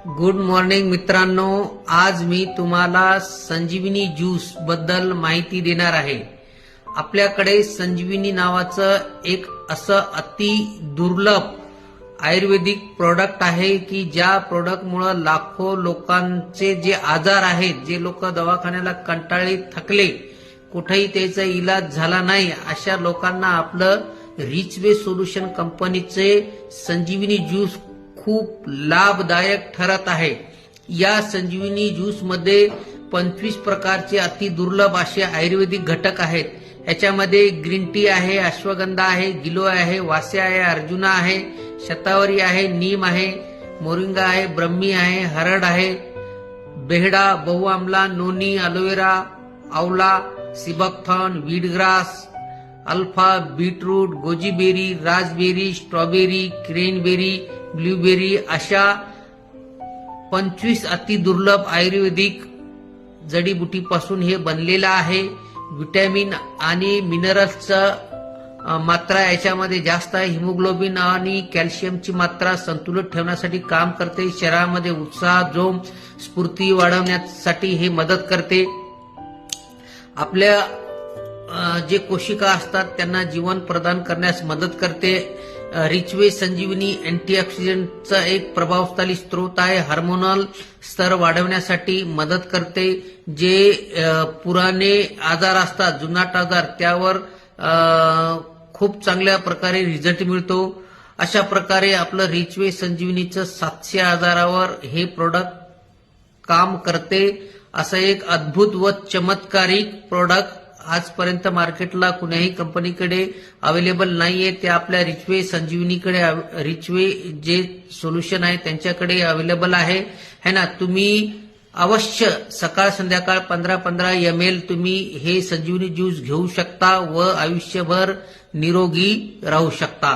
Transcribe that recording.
Good morning मित्रांनो, आज मी तुम्हाला संजीवनी ज्यूस बद्दल माहिती देणार आहे। आपल्याकडे संजीवनी नावाचं एक असं अति दुर्लभ आयुर्वेदिक प्रोडक्ट आहे की ज्या प्रोडक्टमुळे लाखो लोकांचे जे आजार आहेत, जे लोक दवाखान्याला कंटाळले थकले, कुठेही त्याचा इलाज झाला नाही, अशा लोकांना आपलं रिचवे सोल्युशन कंपनीचे संजीवनी ज्यूस खूप लाभदायक ठरत आहे। या संजीवनी ज्यूस मध्ये 25 प्रकारचे अति दुर्लभ असे आयुर्वेदिक घटक आहेत। याच्यामध्ये ग्रीन टी आहे, अश्वगंधा आहे, गिलोय आहे, वास्या आहे, अर्जुना आहे, शतावरी आहे, नीम आहे, मोरिंगा आहे, ब्रह्मी आहे, हरड आहे, बेहडा, बहुआमला, नोनी, अलोवेरा, आवला, sea buckthorn, wheatgrass, alpha, beetroot, goji berry, raspberry, strawberry, cranberry, blueberry अशा 25 अति दुर्लभ आयुर्वेदिक जडीबुटीपासून हे बनलेलं आहे। विटॅमिन आणि मिनरल्सचा मात्रा याच्यामध्ये जास्त आहे। हिमोग्लोबिन आणि कॅल्शियमची मात्रा संतुलित ठेवण्यासाठी काम करते। शरीरामध्ये उत्साह, जोम, स्फूर्ती वाढवण्यासाठी हे मदत करते। आपल्या जे कोशिका असतात त्यांना जीवन प्रदान करण्यास मदत करते। रिचवे संजीवनी अँटीऑक्सिडंटचा एक प्रभावशाली स्रोत आहे। हार्मोनल स्तर वाढवण्यासाठी मदत करते। जे पुराणे आजार असतात, जुनाट आजार, त्यावर खूप चांगल्या प्रकारे रिझल्ट मिळतो। अशा प्रकारे आपलं रिचवे संजीवनीचं 700 आजारावर हे प्रोडक्ट काम करते। असं एक अद्भुत व चमत्कारिक प्रोडक्ट आजपर्यंत मार्केटला कुठल्याही कंपनीकडे अवेलेबल नाहीये। ते आपल्या रिचवे संजीवनीकडे, रिचवे जे सोल्युशन आहे त्यांच्याकडे अवेलेबल आहे है ना। तुम्ही अवश्य सकाळ संध्याकाळ 15-15 ml तुम्ही हे संजीवनी ज्यूस घेऊ शकता व आयुष्यभर निरोगी राहू शकता।